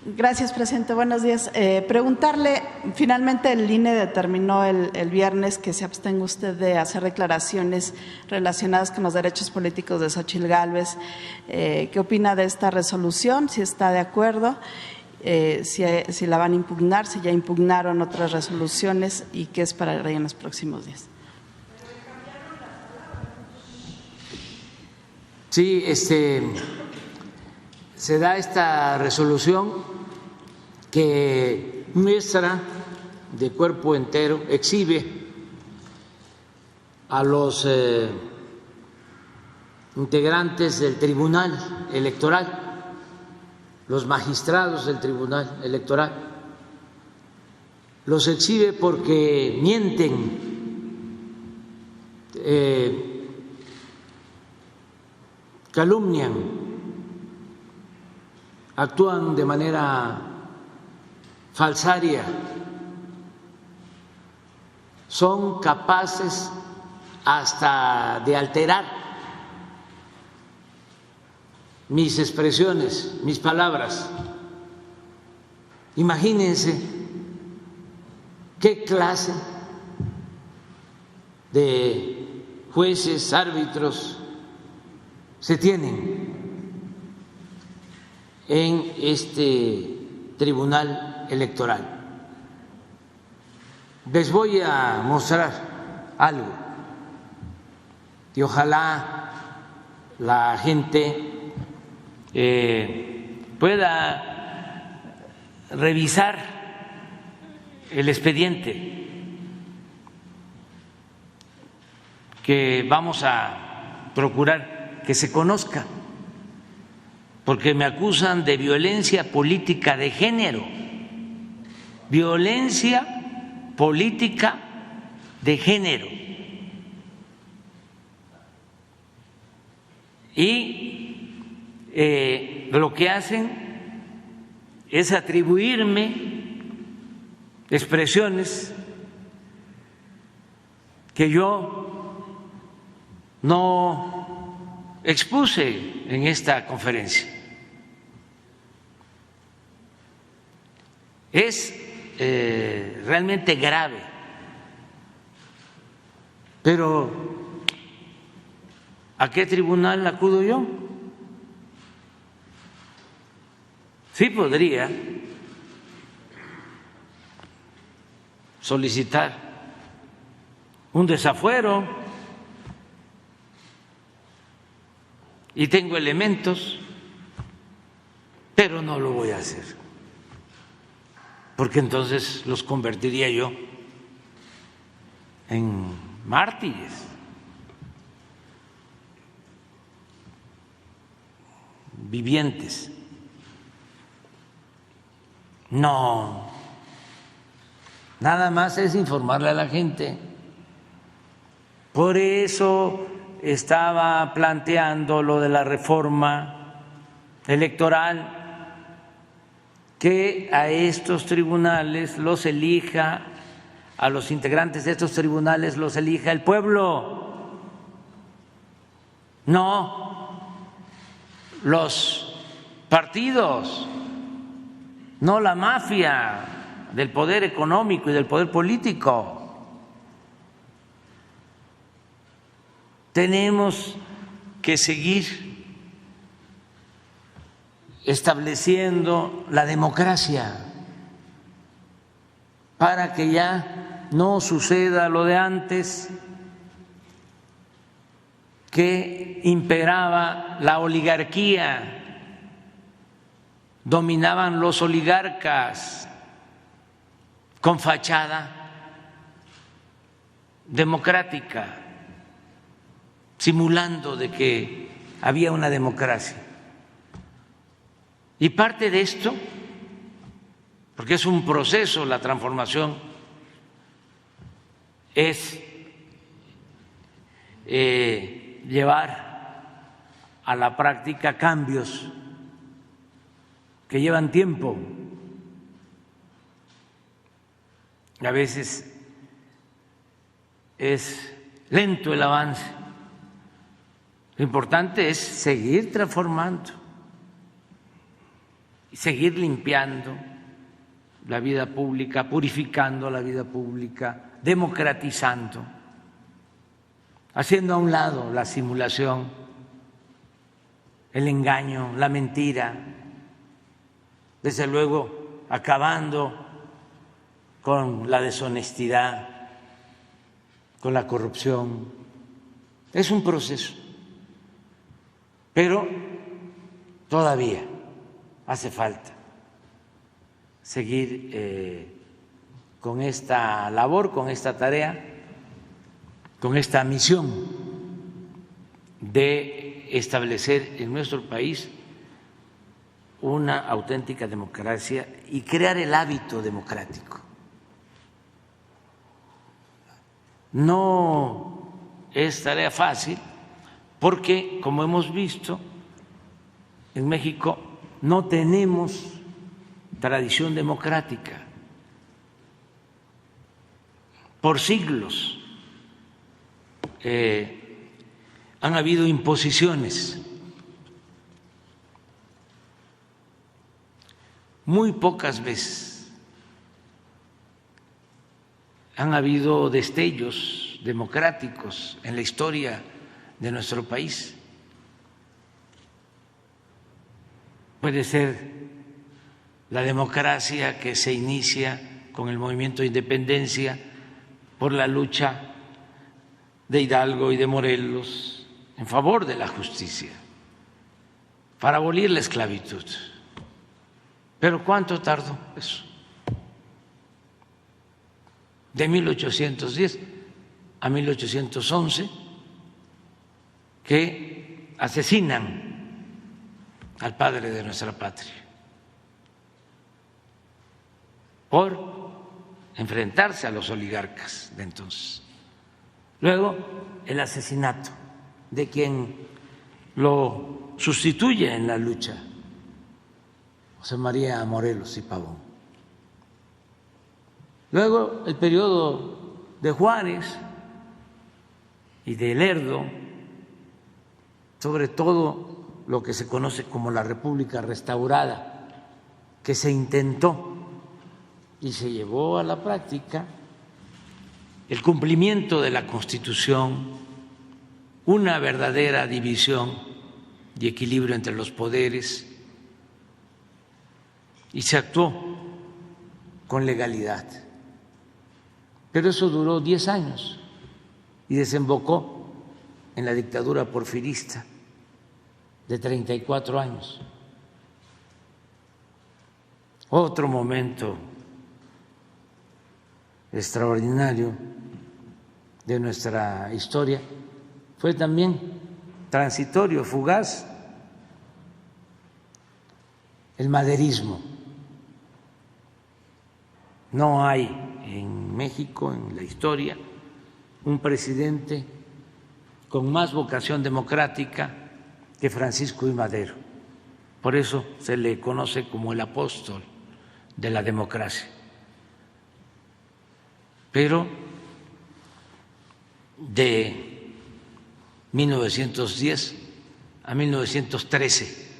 Gracias, presidente. Buenos días. Preguntarle, finalmente el INE determinó el viernes que se abstenga usted de hacer declaraciones relacionadas con los derechos políticos de Xóchitl Gálvez. ¿Qué opina de esta resolución? Si está de acuerdo, si la van a impugnar, si ya impugnaron otras resoluciones y qué es para en los próximos días. Sí, se da esta resolución que muestra de cuerpo entero, exhibe a los integrantes del Tribunal Electoral, los magistrados del Tribunal Electoral, los exhibe porque mienten, calumnian, actúan de manera falsaria, son capaces hasta de alterar mis expresiones, mis palabras. Imagínense qué clase de jueces, árbitros se tienen en este Tribunal Electoral. Les voy a mostrar algo y ojalá la gente pueda revisar el expediente que vamos a procurar que se conozca, porque me acusan de violencia política de género, violencia política de género. Y lo que hacen es atribuirme expresiones que yo no expuse en esta conferencia. Es realmente grave, pero ¿a qué tribunal acudo yo? Sí podría solicitar un desafuero y tengo elementos, pero no lo voy a hacer, porque entonces los convertiría yo en mártires. Vivientes. No, nada más es informarle a la gente. Por eso estaba planteando lo de la reforma electoral, que a estos tribunales los elija, a los integrantes de estos tribunales los elija el pueblo, no los partidos, no la mafia del poder económico y del poder político. Tenemos que seguir estableciendo la democracia para que ya no suceda lo de antes, que imperaba la oligarquía, dominaban los oligarcas con fachada democrática, simulando de que había una democracia. Y parte de esto, porque es un proceso la transformación, es llevar a la práctica cambios que llevan tiempo. A veces es lento el avance. Lo importante es seguir transformando. seguir limpiando la vida pública, purificando la vida pública, democratizando, haciendo a un lado la simulación, el engaño, la mentira, desde luego acabando con la deshonestidad, con la corrupción. Es un proceso, pero todavía hace falta seguir con esta labor, con esta tarea, con esta misión de establecer en nuestro país una auténtica democracia y crear el hábito democrático. No es tarea fácil porque, como hemos visto, en México no tenemos tradición democrática. Por siglos han habido imposiciones. Muy pocas veces han habido destellos democráticos en la historia de nuestro país. Puede ser la democracia que se inicia con el movimiento de independencia por la lucha de Hidalgo y de Morelos en favor de la justicia, para abolir la esclavitud. ¿Pero cuánto tardó eso? De 1810 a 1811, que asesinan al padre de nuestra patria por enfrentarse a los oligarcas de entonces. Luego, el asesinato de quien lo sustituye en la lucha, José María Morelos y Pavón. Luego, el periodo de Juárez y de Lerdo, sobre todo lo que se conoce como la República Restaurada, que se intentó y se llevó a la práctica el cumplimiento de la Constitución, una verdadera división y equilibrio entre los poderes, y se actuó con legalidad. Pero eso duró 10 años y desembocó en la dictadura porfirista de 34 años. Otro momento extraordinario de nuestra historia fue también transitorio, fugaz, el maderismo. No hay en México, en la historia, un presidente con más vocación democrática que Francisco I. Madero. Por eso se le conoce como el apóstol de la democracia. Pero de 1910 a 1913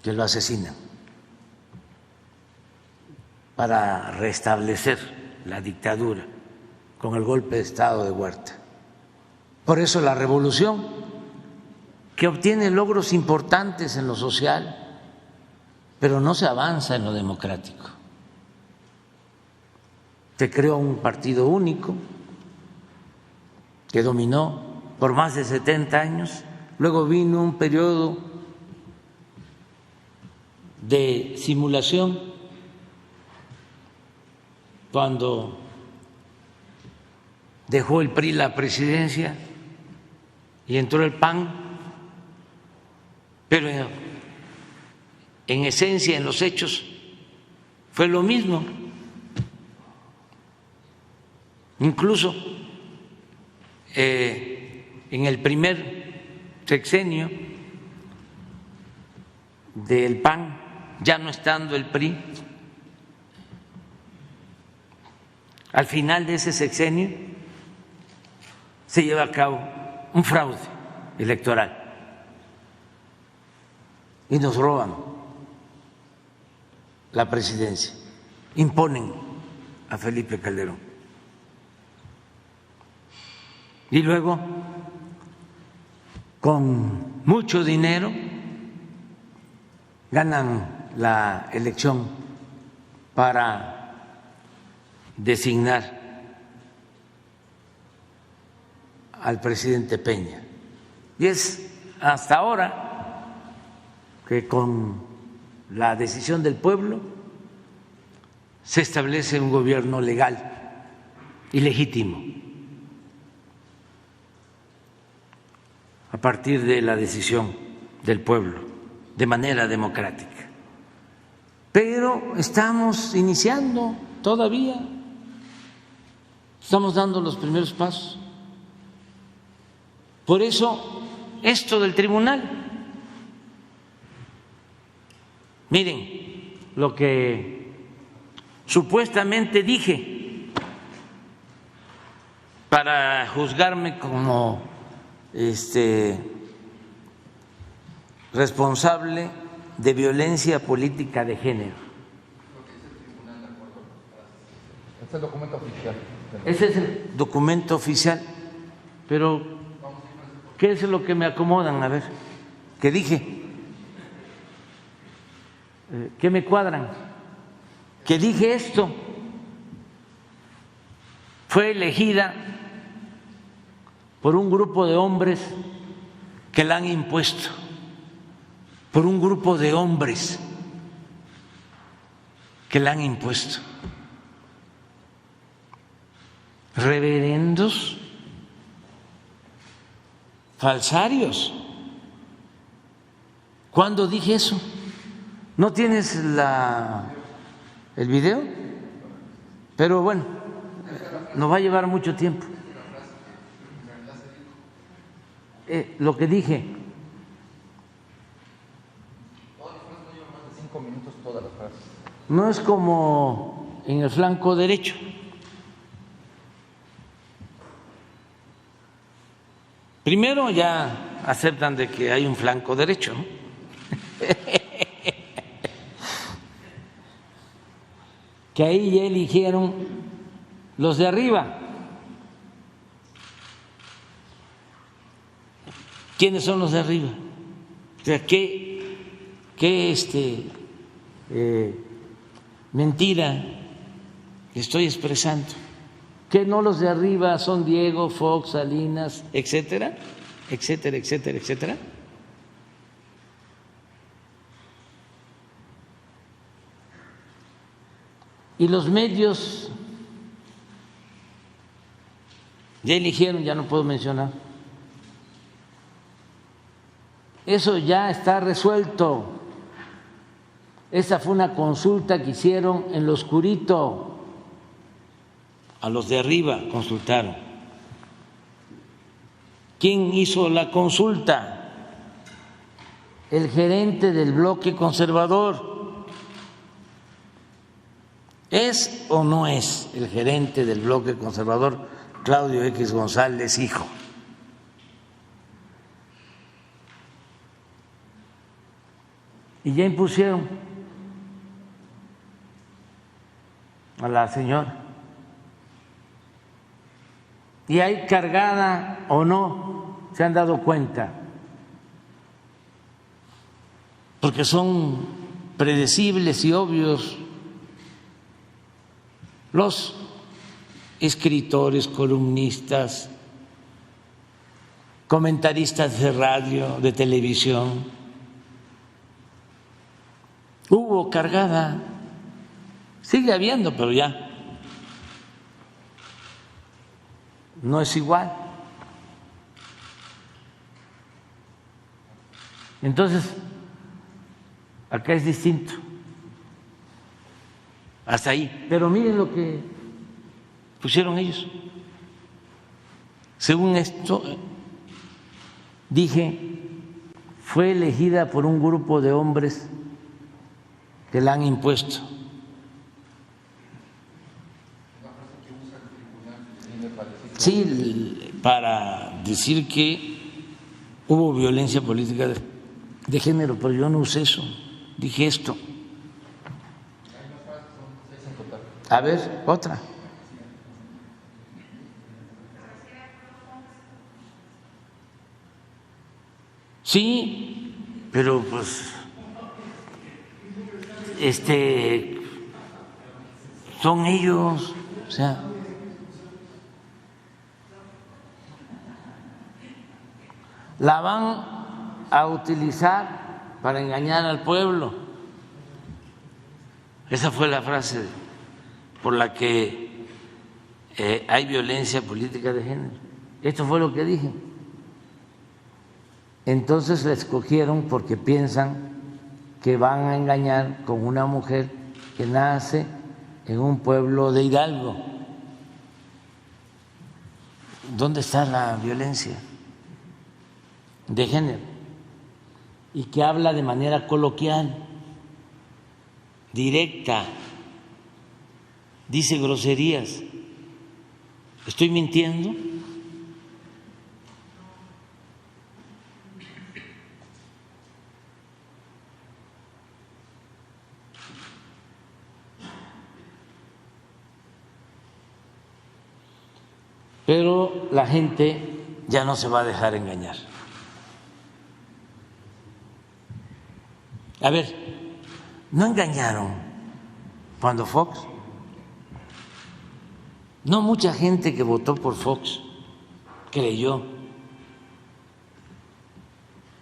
que lo asesinan para restablecer la dictadura con el golpe de Estado de Huerta. Por eso la revolución, que obtiene logros importantes en lo social, pero no se avanza en lo democrático. Se creó un partido único que dominó por más de 70 años, luego vino un periodo de simulación cuando dejó el PRI la presidencia y entró el PAN, pero en esencia, en los hechos, fue lo mismo. Incluso en el primer sexenio del PAN, ya no estando el PRI, al final de ese sexenio se lleva a cabo un fraude electoral y nos roban la presidencia, imponen a Felipe Calderón. Y luego, con mucho dinero, ganan la elección para designar al presidente Peña. Y es hasta ahora que con la decisión del pueblo se establece un gobierno legal y legítimo a partir de la decisión del pueblo de manera democrática. Pero estamos iniciando todavía, estamos dando los primeros pasos. Por eso, esto del tribunal, miren lo que supuestamente dije para juzgarme como responsable de violencia política de género. Es el documento oficial. Ese es el documento oficial, pero ¿qué es lo que me acomodan? A ver, ¿qué dije? ¿Qué me cuadran? Que dije esto. Fue elegida por un grupo de hombres que la han impuesto, por un grupo de hombres que la han impuesto. Reverendos, falsarios. ¿Cuándo dije eso? ¿No tienes el video? Pero bueno, nos va a llevar mucho tiempo. Lo que dije. No es como en el flanco derecho. Primero ya aceptan de que hay un flanco derecho, ¿no? Que ahí ya eligieron los de arriba. ¿Quiénes son los de arriba? O sea, ¿qué mentira estoy expresando? ¿Que no los de arriba son Diego, Fox, Salinas, etcétera, etcétera, etcétera, etcétera? Y los medios ya eligieron, ya no puedo mencionar. Eso ya está resuelto. Esa fue una consulta que hicieron en lo oscurito. A los de arriba consultaron. ¿Quién hizo la consulta? El gerente del bloque conservador. ¿Es o no es el gerente del bloque conservador Claudio X González, hijo? Y ya impusieron a la señora. Y hay cargada o no, se han dado cuenta, porque son predecibles y obvios los escritores, columnistas, comentaristas de radio, de televisión. Hubo cargada, sigue habiendo, pero ya no es igual. Entonces, acá es distinto. Hasta ahí. Pero miren lo que pusieron ellos. Según esto, dije, fue elegida por un grupo de hombres que la han impuesto. Sí, para decir que hubo violencia política de género, pero yo no usé eso, dije esto. A ver, otra. Sí, pero pues son ellos, o sea, la van a utilizar para engañar al pueblo. Esa fue la frase por la que hay violencia política de género. Esto fue lo que dije. Entonces la escogieron porque piensan que van a engañar con una mujer que nace en un pueblo de Hidalgo. ¿Dónde está la violencia de género? Y que habla de manera coloquial, directa, dice groserías. ¿Estoy mintiendo? Pero la gente ya no se va a dejar engañar. A ver, ¿no engañaron cuando Fox? No mucha gente que votó por Fox creyó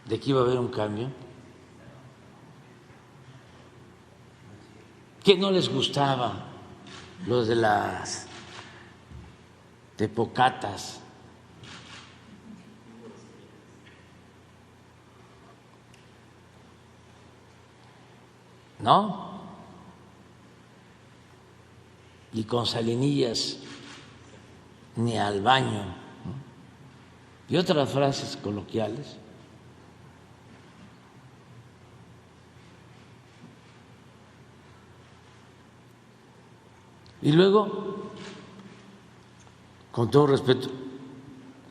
de que iba a haber un cambio, que no les gustaba lo de las tepocatas. ¿No? Y con Salinillas ni al baño, ¿no? Y otras frases coloquiales. Y luego, con todo respeto,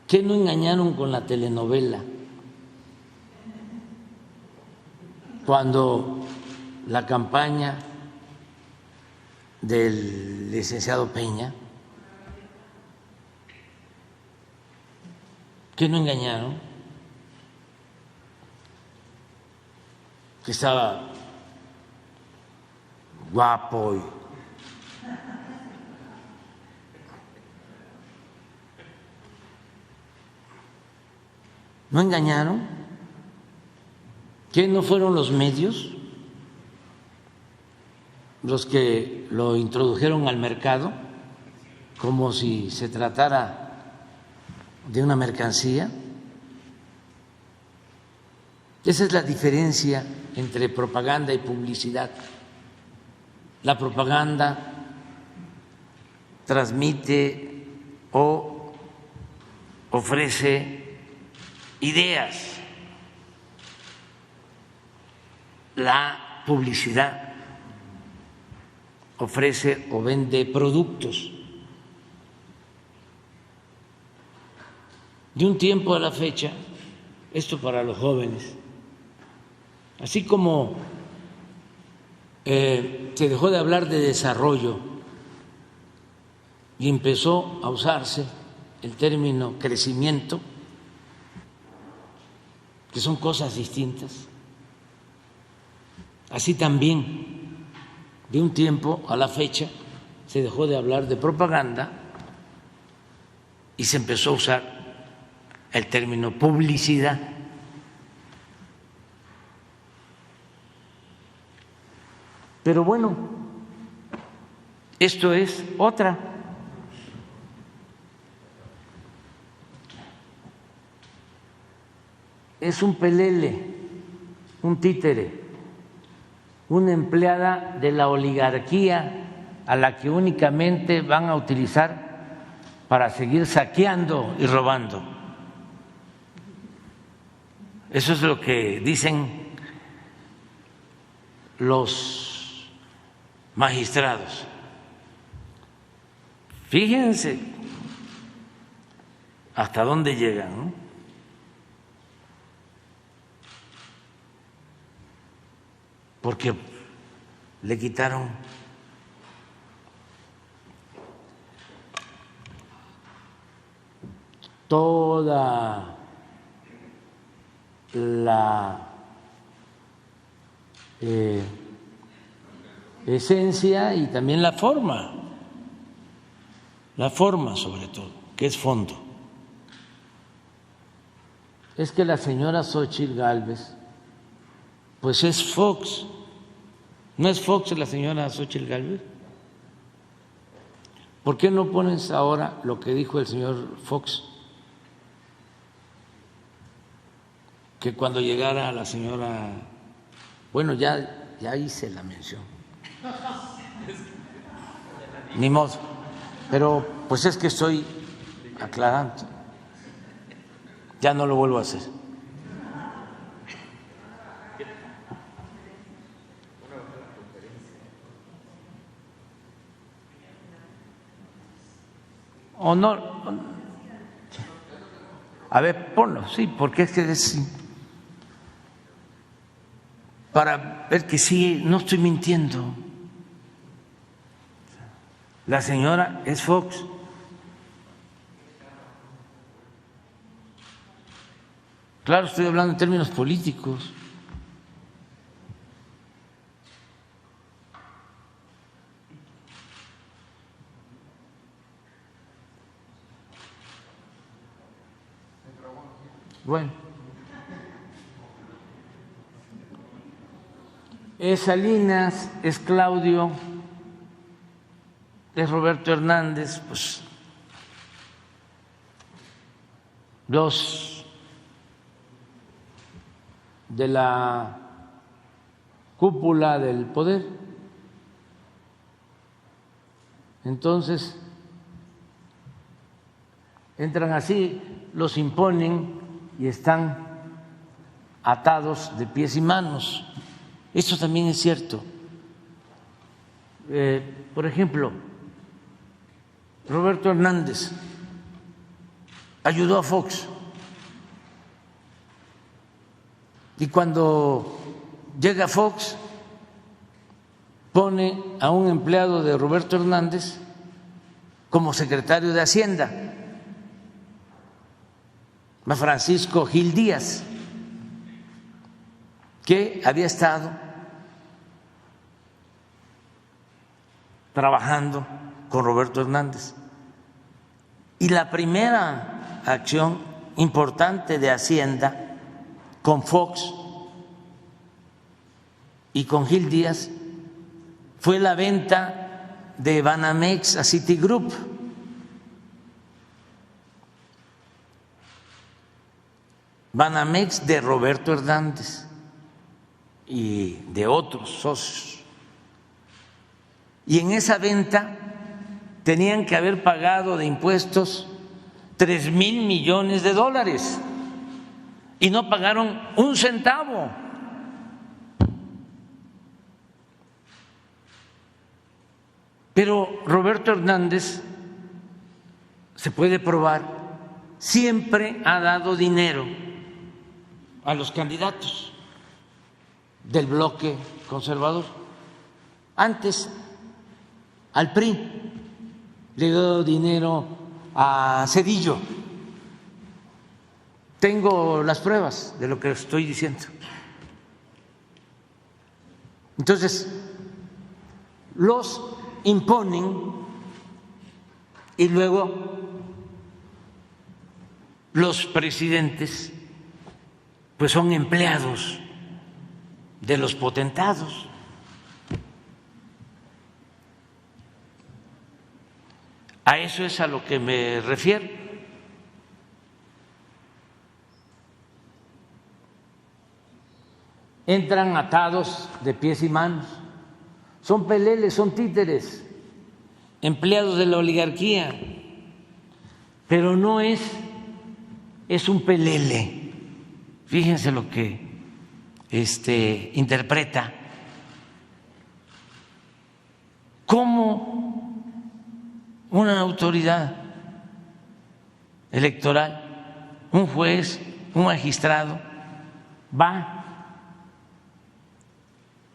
¿qué no engañaron con la telenovela? Cuando la campaña del licenciado Peña, ¿qué no engañaron? Que estaba guapo y ¿no engañaron? ¿Qué no fueron los medios los que lo introdujeron al mercado como si se tratara de una mercancía? Esa es la diferencia entre propaganda y publicidad. La propaganda transmite o ofrece ideas. La publicidad ofrece o vende productos. De un tiempo a la fecha, esto para los jóvenes, así como se dejó de hablar de desarrollo y empezó a usarse el término crecimiento, que son cosas distintas, así también de un tiempo a la fecha se dejó de hablar de propaganda y se empezó a usar el término publicidad. Pero bueno, esto es otra. Es un pelele, un títere, una empleada de la oligarquía a la que únicamente van a utilizar para seguir saqueando y robando. Eso es lo que dicen los magistrados. Fíjense hasta dónde llegan, ¿no? Porque le quitaron toda la esencia y también la forma sobre todo, que es fondo. Es que la señora Xóchitl Gálvez, pues es Fox. ¿No es Fox la señora Xóchitl Gálvez? ¿Por qué no pones ahora lo que dijo el señor Fox? Que cuando llegara la señora, bueno, ya hice la mención, ni modo, pero pues es que estoy aclarando, ya no lo vuelvo a hacer. O no, a ver, ponlo, sí, porque es que es para ver que sí, no estoy mintiendo. La señora es Fox. Claro, estoy hablando en términos políticos. Bueno, es Salinas, es Claudio, es Roberto Hernández, pues los de la cúpula del poder. Entonces, entran así, los imponen y están atados de pies y manos. Esto también es cierto. Por ejemplo, Roberto Hernández ayudó a Fox y cuando llega Fox pone a un empleado de Roberto Hernández como secretario de Hacienda, a Francisco Gil Díaz, que había estado trabajando con Roberto Hernández. Y la primera acción importante de Hacienda con Fox y con Gil Díaz fue la venta de Banamex a Citigroup. Banamex de Roberto Hernández y de otros socios. Y en esa venta tenían que haber pagado de impuestos 3,000 millones de dólares y no pagaron un centavo. Pero Roberto Hernández, se puede probar, siempre ha dado dinero a los candidatos del bloque conservador. Antes al PRI le dio dinero a Zedillo. Tengo las pruebas de lo que estoy diciendo. Entonces, los imponen y luego los presidentes pues son empleados de los potentados. A eso es a lo que me refiero. Entran atados de pies y manos. Son peleles, son títeres, empleados de la oligarquía. Pero no es un pelele. Fíjense lo que interpreta. ¿Cómo una autoridad electoral, un juez, un magistrado, va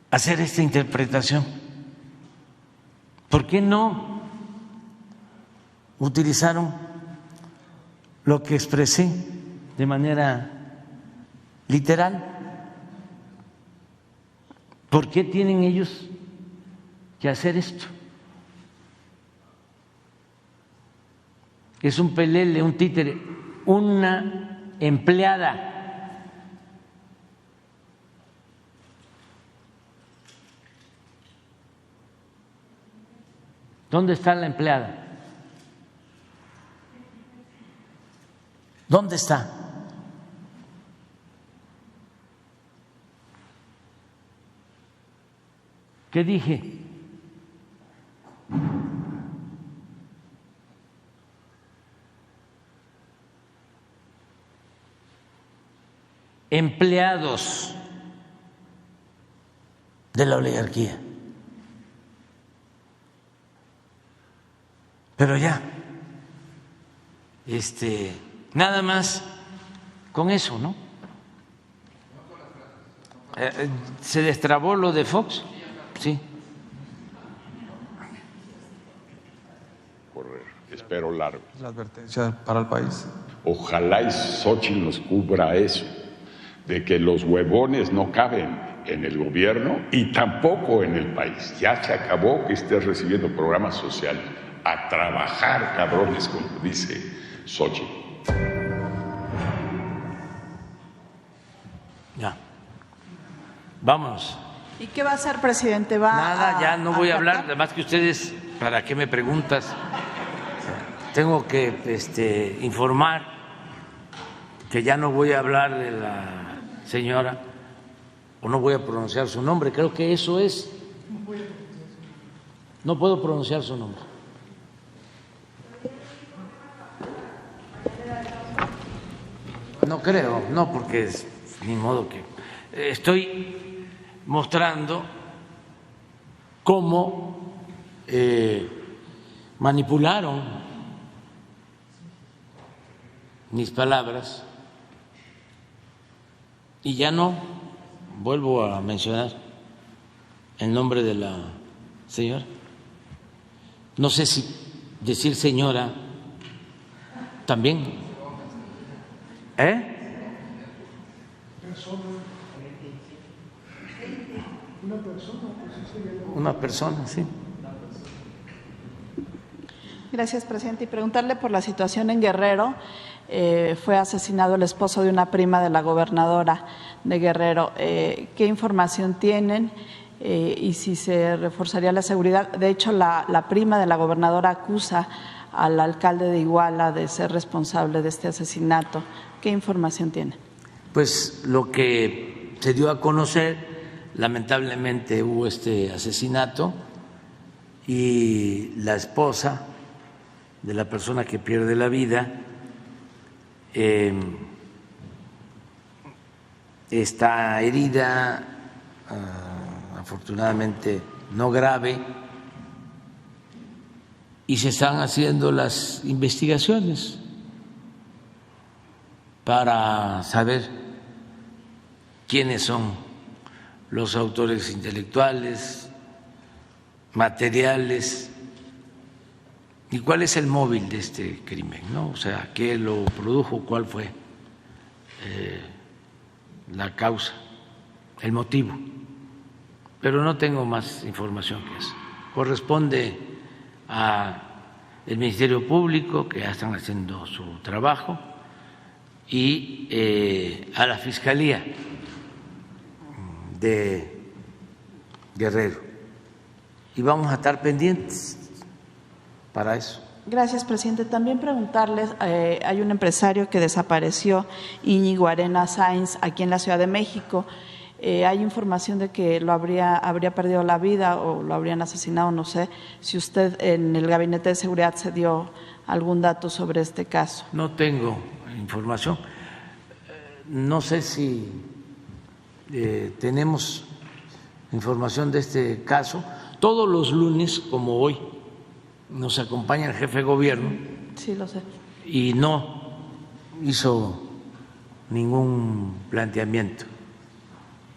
a hacer esta interpretación? ¿Por qué no utilizaron lo que expresé de manera literal. ¿Por qué tienen ellos que hacer esto? Es un pelele, un títere, una empleada. ¿Dónde está la empleada? ¿Dónde está? ¿Qué dije? Empleados de la oligarquía. Pero ya, nada más con eso, ¿no? ¿Se destrabó lo de Fox? Sí. Correr, espero largo. La advertencia para el país. Ojalá y Xochitl nos cubra eso, de que los huevones no caben en el gobierno y tampoco en el país. Ya se acabó que estés recibiendo programas sociales. A trabajar, cabrones, como dice Xochitl. Ya. Vámonos. ¿Y qué va a hacer, presidente? Nada, ya no voy a hablar, además que ustedes, ¿para qué me preguntas? Tengo que informar que ya no voy a hablar de la señora, o no voy a pronunciar su nombre, creo que eso es. No puedo pronunciar su nombre. No creo, no, porque es ni modo que... Estoy mostrando cómo manipularon mis palabras y ya no vuelvo a mencionar el nombre de la señora. No sé si decir señora también. Una persona, sí. Gracias, presidente. Y preguntarle por la situación en Guerrero. Fue asesinado el esposo de una prima de la gobernadora de Guerrero. ¿Qué información tienen? Y si se reforzaría la seguridad. De hecho, la prima de la gobernadora acusa al alcalde de Iguala de ser responsable de este asesinato. ¿Qué información tiene? Pues lo que se dio a conocer, lamentablemente hubo este asesinato y la esposa de la persona que pierde la vida está herida, afortunadamente no grave, y se están haciendo las investigaciones para saber quiénes son los autores intelectuales, materiales y cuál es el móvil de este crimen, ¿no? O sea, qué lo produjo, cuál fue la causa, el motivo. Pero no tengo más información que eso. Corresponde al Ministerio Público, que ya están haciendo su trabajo, y a la Fiscalía de Guerrero. Y vamos a estar pendientes para eso. Gracias, presidente. También preguntarles, hay un empresario que desapareció, Íñigo Arena Sáenz, aquí en la Ciudad de México. Hay información de que habría perdido la vida o lo habrían asesinado, no sé. Si usted en el Gabinete de Seguridad se dio algún dato sobre este caso. No tengo información. No sé si tenemos información de este caso. Todos los lunes, como hoy, nos acompaña el jefe de gobierno. Sí, lo sé. Y no hizo ningún planteamiento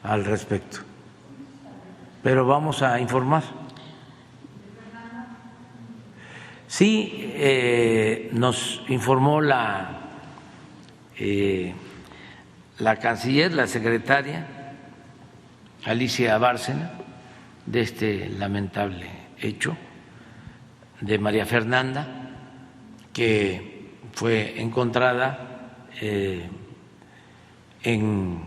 al respecto. Pero vamos a informar. Sí, nos informó la la canciller, la secretaria Alicia Bárcena, de este lamentable hecho de María Fernanda, que fue encontrada en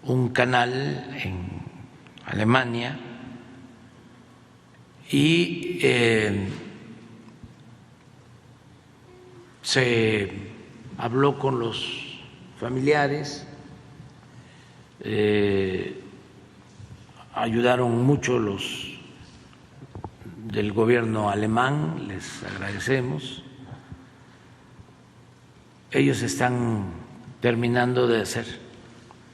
un canal en Alemania y se habló con los familiares, ayudaron mucho los del gobierno alemán, les agradecemos. Ellos están terminando de hacer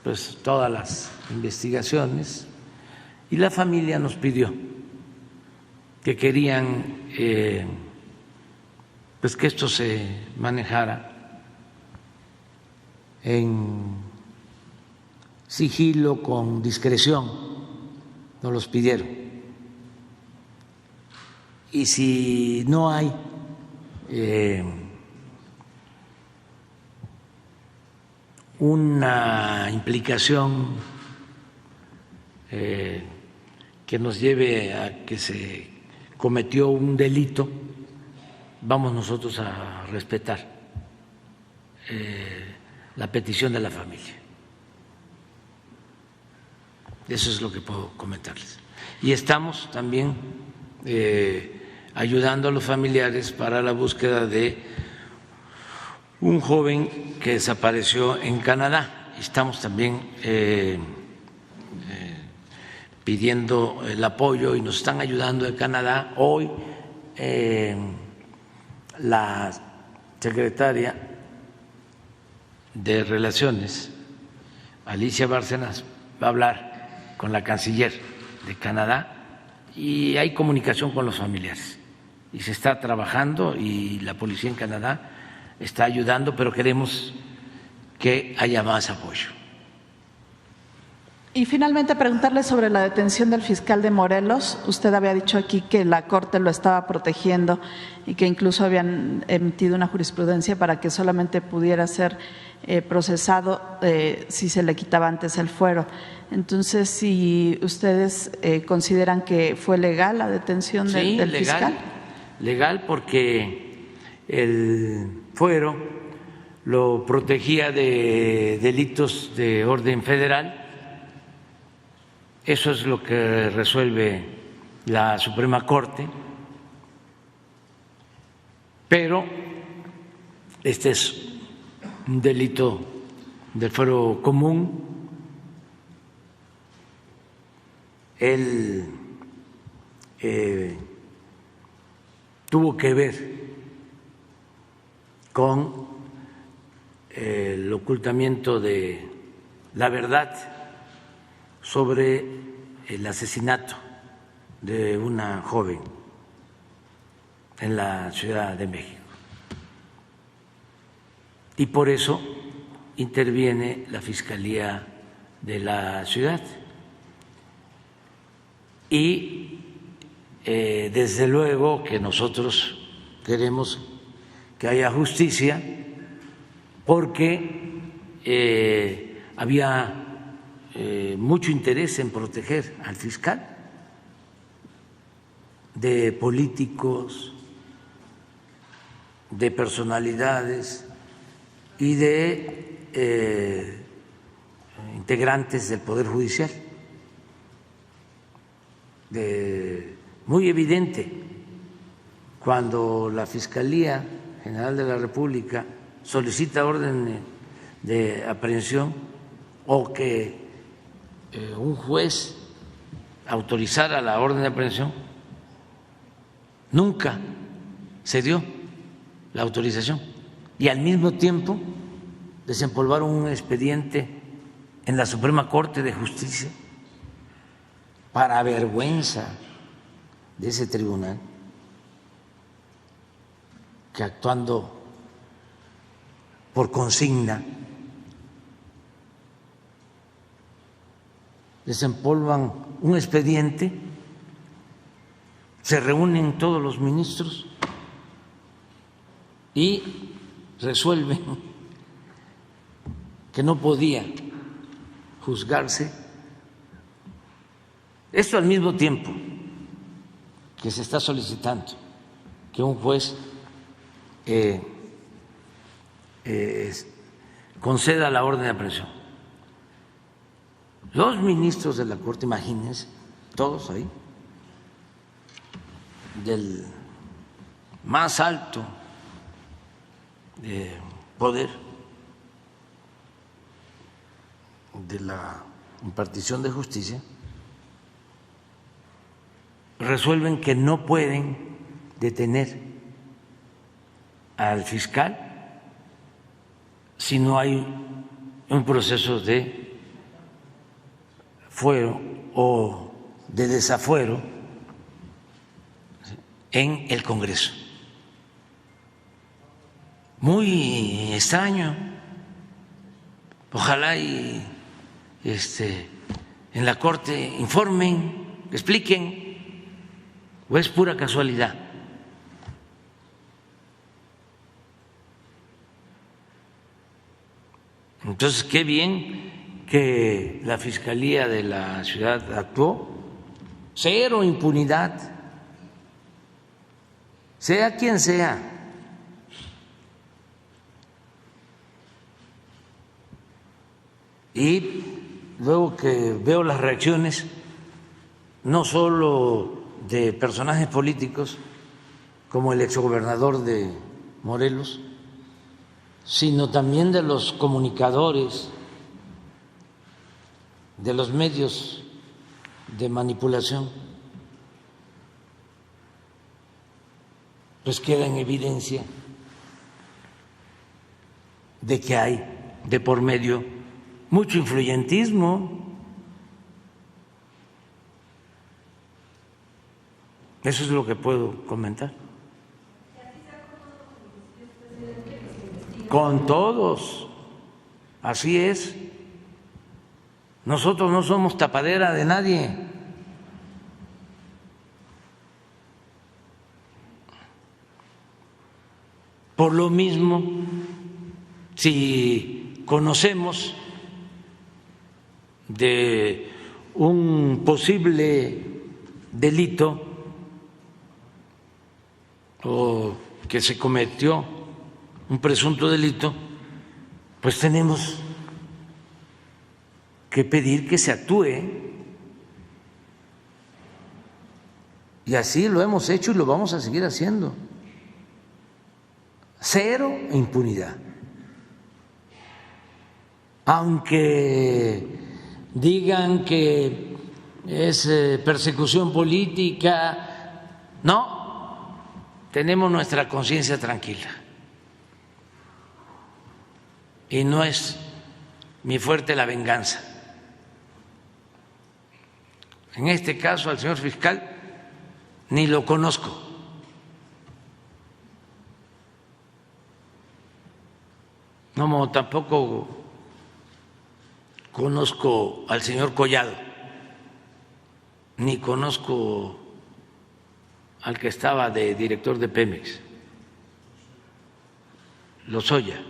pues todas las investigaciones y la familia nos pidió que querían pues que esto se manejara en sigilo, con discreción, nos los pidieron. Y si no hay una implicación que nos lleve a que se cometió un delito, vamos nosotros a respetar la petición de la familia. Eso es lo que puedo comentarles. Y estamos también ayudando a los familiares para la búsqueda de un joven que desapareció en Canadá. Estamos también pidiendo el apoyo y nos están ayudando en Canadá. Hoy la secretaria de Relaciones, Alicia Bárcenas, va a hablar con la canciller de Canadá y hay comunicación con los familiares y se está trabajando y la policía en Canadá está ayudando, pero queremos que haya más apoyo. Y finalmente preguntarle sobre la detención del fiscal de Morelos. Usted había dicho aquí que la Corte lo estaba protegiendo y que incluso habían emitido una jurisprudencia para que solamente pudiera ser procesado si se le quitaba antes el fuero. Entonces, si ustedes consideran que fue legal la detención del fiscal. Legal, porque el fuero lo protegía de delitos de orden federal. Eso es lo que resuelve la Suprema Corte, pero este es un delito del fuero común. Él tuvo que ver con el ocultamiento de la verdad sobre el asesinato de una joven en la Ciudad de México. Y por eso interviene la Fiscalía de la ciudad. Y desde luego que nosotros queremos que haya justicia porque había mucho interés en proteger al fiscal de políticos, de personalidades y de integrantes del Poder Judicial. Muy evidente cuando la Fiscalía General de la República solicita orden de aprehensión o que un juez autorizara la orden de aprehensión, nunca se dio la autorización y al mismo tiempo desempolvaron un expediente en la Suprema Corte de Justicia para vergüenza de ese tribunal, que actuando por consigna desempolvan un expediente, se reúnen todos los ministros y resuelven que no podía juzgarse. Esto al mismo tiempo que se está solicitando que un juez conceda la orden de aprehensión. Los ministros de la Corte, imagínense, todos ahí, del más alto poder de la impartición de justicia, resuelven que no pueden detener al fiscal si no hay un proceso de fuero o de desafuero en el Congreso. Muy extraño. Ojalá y en la Corte informen, expliquen, o es pura casualidad. Entonces, qué bien que la Fiscalía de la ciudad actuó. Cero impunidad, sea quien sea. Y luego que veo las reacciones, no solo de personajes políticos como el exgobernador de Morelos, sino también de los comunicadores, de los medios de manipulación, pues queda en evidencia de que hay de por medio mucho influyentismo. Eso es lo que puedo comentar. Con todos, así es. Nosotros no somos tapadera de nadie. Por lo mismo, si conocemos de un posible delito o que se cometió un presunto delito, pues tenemos que pedir que se actúe. Y así lo hemos hecho y lo vamos a seguir haciendo. Cero impunidad. Aunque digan que es persecución política, no. Tenemos nuestra conciencia tranquila y no es mi fuerte la venganza. En este caso al señor fiscal ni lo conozco. No, tampoco conozco al señor Collado, ni conozco al que estaba de director de Pemex, Lozoya.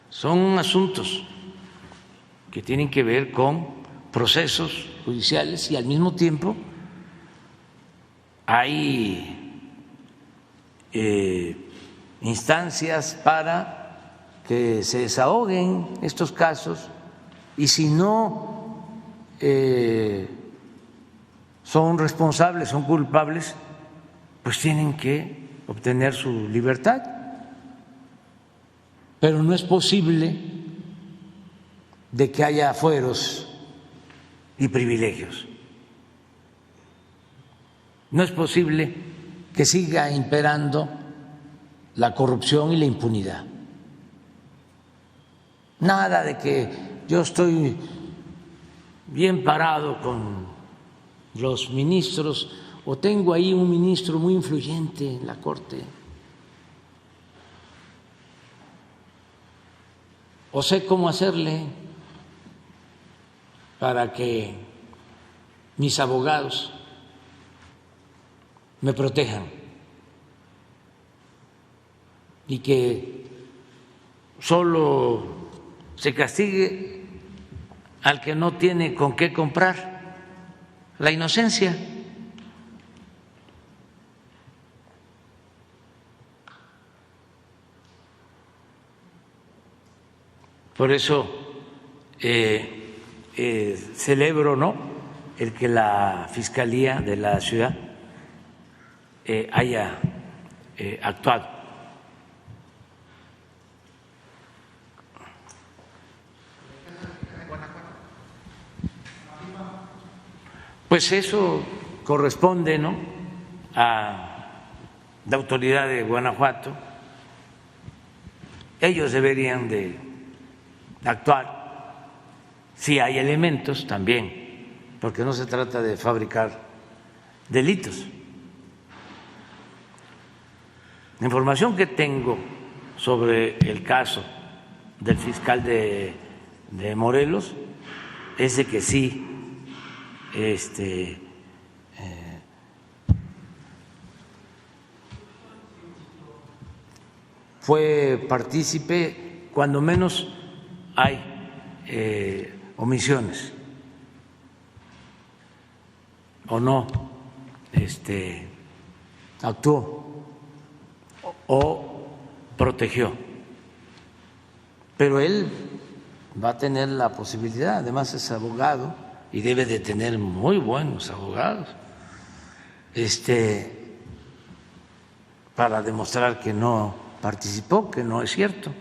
Son asuntos que tienen que ver con procesos judiciales y al mismo tiempo hay instancias para que se desahoguen estos casos y si no son responsables, son culpables, pues tienen que obtener su libertad. Pero no es posible de que haya fueros y privilegios. No es posible que siga imperando la corrupción y la impunidad. Nada de que yo estoy bien parado con los ministros o tengo ahí un ministro muy influyente en la Corte o sé cómo hacerle para que mis abogados me protejan y que solo se castigue al que no tiene con qué comprar la inocencia. Por eso celebro, ¿no?, el que la Fiscalía de la ciudad haya actuado. Pues eso corresponde, ¿no?, a la autoridad de Guanajuato. Ellos deberían de actuar si hay elementos también, porque no se trata de fabricar delitos. La información que tengo sobre el caso del fiscal de Morelos es de que sí fue partícipe, cuando menos hay omisiones o no actuó o protegió, pero él va a tener la posibilidad, además es abogado y debe de tener muy buenos abogados, para demostrar que no participó, que no es cierto.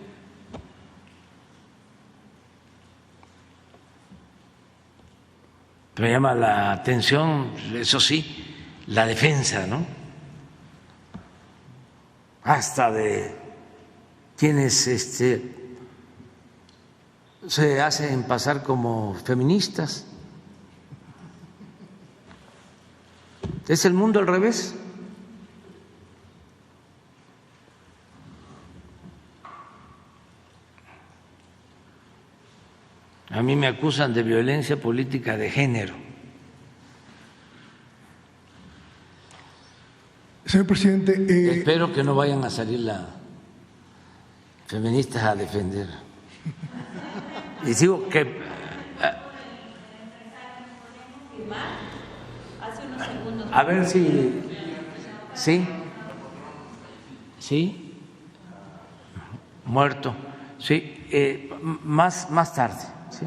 Me llama la atención, eso sí, la defensa, ¿no?, hasta de quienes se hacen pasar como feministas. ¿Es el mundo al revés? A mí me acusan de violencia política de género. Señor presidente, Espero que no vayan a salir las feministas a defender. Y digo que a ver si sí, muerto, sí, más tarde, sí,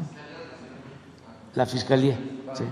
la fiscalía, sí.